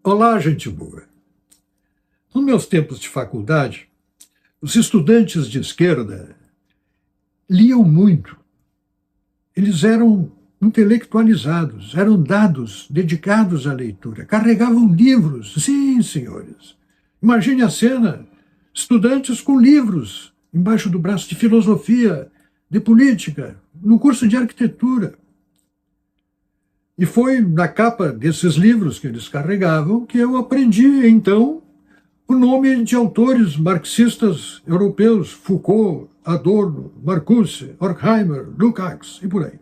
Olá, gente boa. Nos meus tempos de faculdade, os estudantes de esquerda liam muito. Eles eram intelectualizados, eram dados, dedicados à leitura, carregavam livros. Sim, senhores. Imagine a cena, estudantes com livros embaixo do braço de filosofia, de política, no curso de arquitetura. E foi na capa desses livros que eles carregavam que eu aprendi, então, o nome de autores marxistas europeus, Foucault, Adorno, Marcuse, Horkheimer, Lukács e por aí.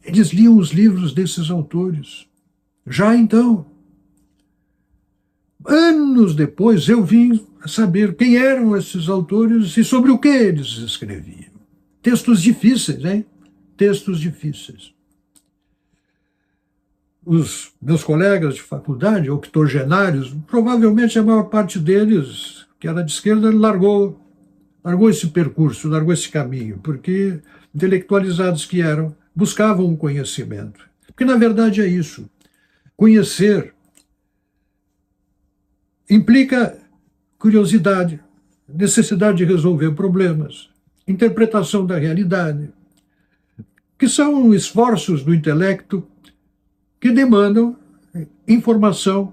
Eles liam os livros desses autores. Já então, anos depois, eu vim a saber quem eram esses autores e sobre o que eles escreviam. Textos difíceis, hein? Textos difíceis. Os meus colegas de faculdade, octogenários, provavelmente a maior parte deles, que era de esquerda, largou esse percurso, largou esse caminho, porque intelectualizados que eram, buscavam o conhecimento. Porque, na verdade, é isso. Conhecer implica curiosidade, necessidade de resolver problemas, interpretação da realidade, que são esforços do intelecto que demandam informação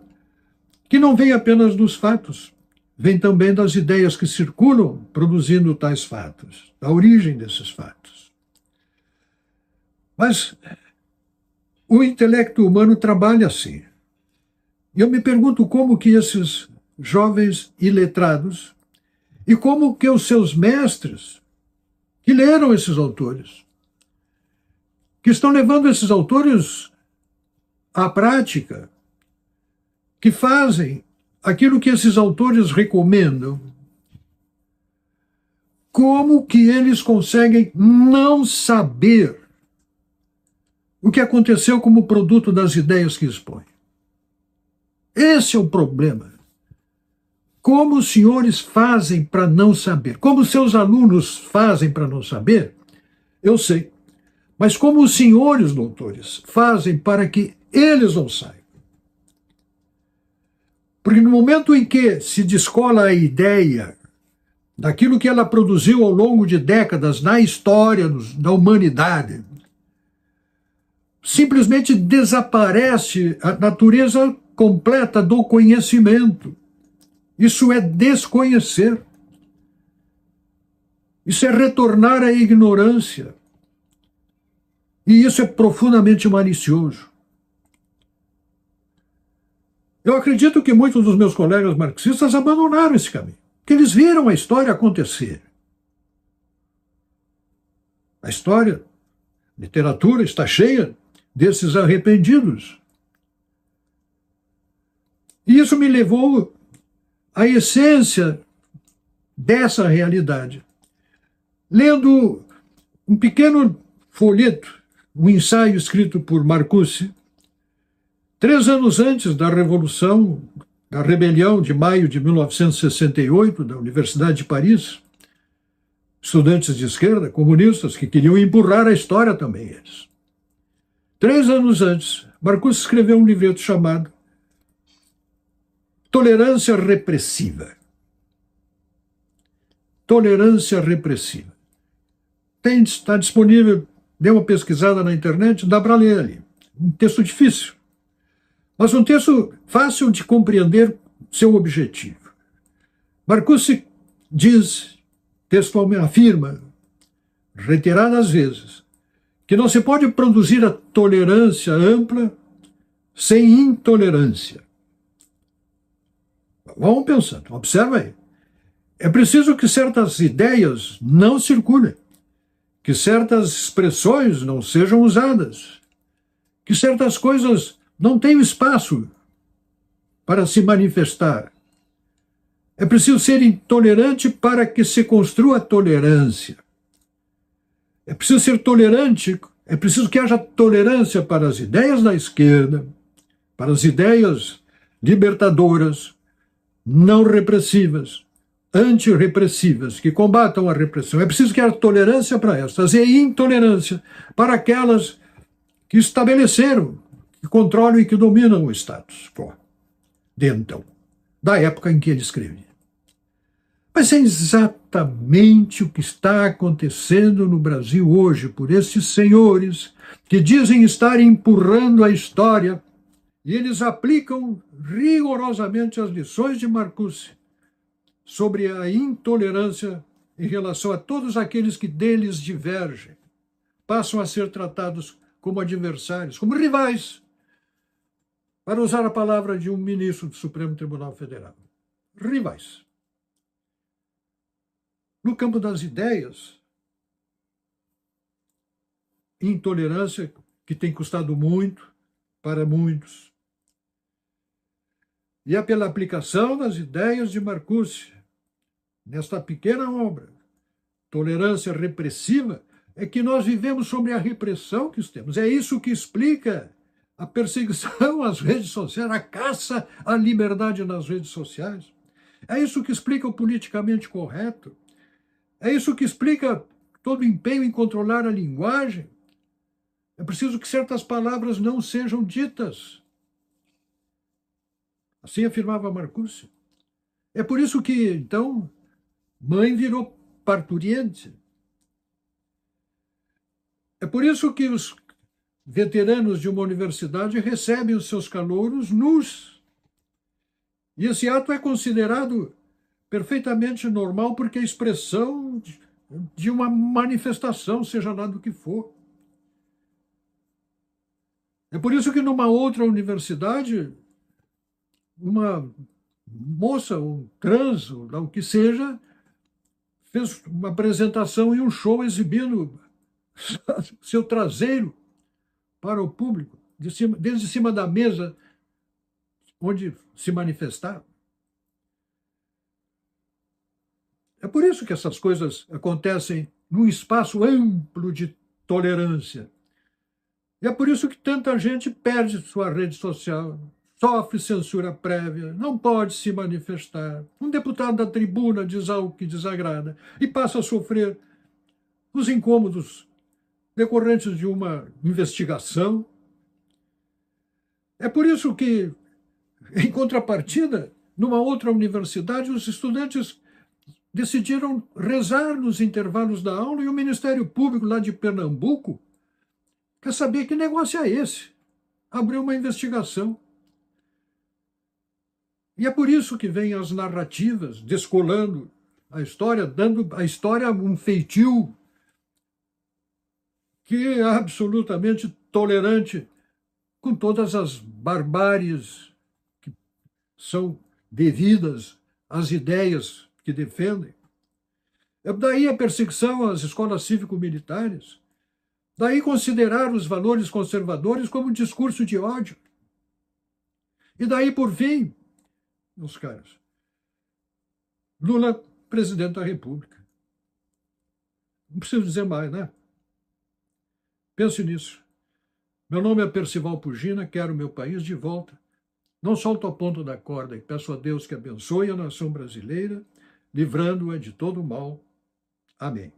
que não vem apenas dos fatos, vem também das ideias que circulam produzindo tais fatos, da origem desses fatos. Mas o intelecto humano trabalha assim. E eu me pergunto como que esses jovens iletrados e como que os seus mestres, que leram esses autores, que estão levando esses autores à prática, que fazem aquilo que esses autores recomendam, como que eles conseguem não saber o que aconteceu como produto das ideias que expõem? Esse é o problema. Como os senhores fazem para não saber? Como seus alunos fazem para não saber? Eu sei. Mas como os senhores doutores fazem para que eles não saibam? Porque no momento em que se descola a ideia daquilo que ela produziu ao longo de décadas na história da humanidade, simplesmente desaparece a natureza completa do conhecimento. Isso é desconhecer. Isso é retornar à ignorância. E isso é profundamente malicioso. Eu acredito que muitos dos meus colegas marxistas abandonaram esse caminho, que eles viram a história acontecer. A história, a literatura está cheia desses arrependidos. E isso me levou à essência dessa realidade. Lendo um pequeno folheto, um ensaio escrito por Marcuse, 3 anos antes da Revolução, da Rebelião de maio de 1968, da Universidade de Paris, estudantes de esquerda, comunistas, que queriam empurrar a história também, eles. 3 anos antes, Marcuse escreveu um livreto chamado Tolerância Repressiva. Tolerância Repressiva. Está disponível, dê uma pesquisada na internet, dá para ler ali. Um texto difícil, mas um texto fácil de compreender seu objetivo. Marcuse diz, textualmente, afirma, reiteradas vezes, que não se pode produzir a tolerância ampla sem intolerância. Vamos pensando, observa aí. É preciso que certas ideias não circulem, que certas expressões não sejam usadas, que certas coisas não tenham espaço para se manifestar. É preciso ser intolerante para que se construa a tolerância. É preciso ser tolerante, é preciso que haja tolerância para as ideias da esquerda, para as ideias libertadoras, não repressivas, antirrepressivas, que combatam a repressão. É preciso que haja tolerância para essas e intolerância para aquelas que estabeleceram, que controlam e que dominam o status quo, de então, da época em que ele escrevia. Mas é exatamente o que está acontecendo no Brasil hoje por esses senhores que dizem estar empurrando a história, e eles aplicam rigorosamente as lições de Marcuse sobre a intolerância em relação a todos aqueles que deles divergem, passam a ser tratados como adversários, como rivais, para usar a palavra de um ministro do Supremo Tribunal Federal. Rivais. No campo das ideias, intolerância que tem custado muito para muitos. E é pela aplicação das ideias de Marcuse, nesta pequena obra, Tolerância Repressiva, é que nós vivemos sobre a repressão que temos. É isso que explica a perseguição às redes sociais, a caça à liberdade nas redes sociais. É isso que explica o politicamente correto. É isso que explica todo o empenho em controlar a linguagem. É preciso que certas palavras não sejam ditas. Assim afirmava Marcuse. É por isso que, então, mãe virou parturiente. É por isso que os veteranos de uma universidade recebem os seus calouros nus. E esse ato é considerado perfeitamente normal porque é expressão de uma manifestação, seja lá do que for. É por isso que numa outra universidade, uma moça, um trans, ou o que seja, fez uma apresentação e um show exibindo seu traseiro para o público, desde cima da mesa onde se manifestava. É por isso que essas coisas acontecem num espaço amplo de tolerância. E é por isso que tanta gente perde sua rede social, sofre censura prévia, não pode se manifestar. Um deputado da tribuna diz algo que desagrada e passa a sofrer os incômodos decorrentes de uma investigação. É por isso que, em contrapartida, numa outra universidade, os estudantes decidiram rezar nos intervalos da aula e o Ministério Público lá de Pernambuco quer saber que negócio é esse. Abriu uma investigação. E é por isso que vêm as narrativas descolando a história, dando à história um feitio que é absolutamente tolerante com todas as barbáries que são devidas às ideias que defendem. É daí a perseguição às escolas cívico-militares. Daí considerar os valores conservadores como um discurso de ódio. E daí, por fim, meus caros, Lula, presidente da República. Não preciso dizer mais, né? Pense nisso. Meu nome é Percival Pugina, quero meu país de volta. Não solto a ponta da corda e peço a Deus que abençoe a nação brasileira, livrando-a de todo o mal. Amém.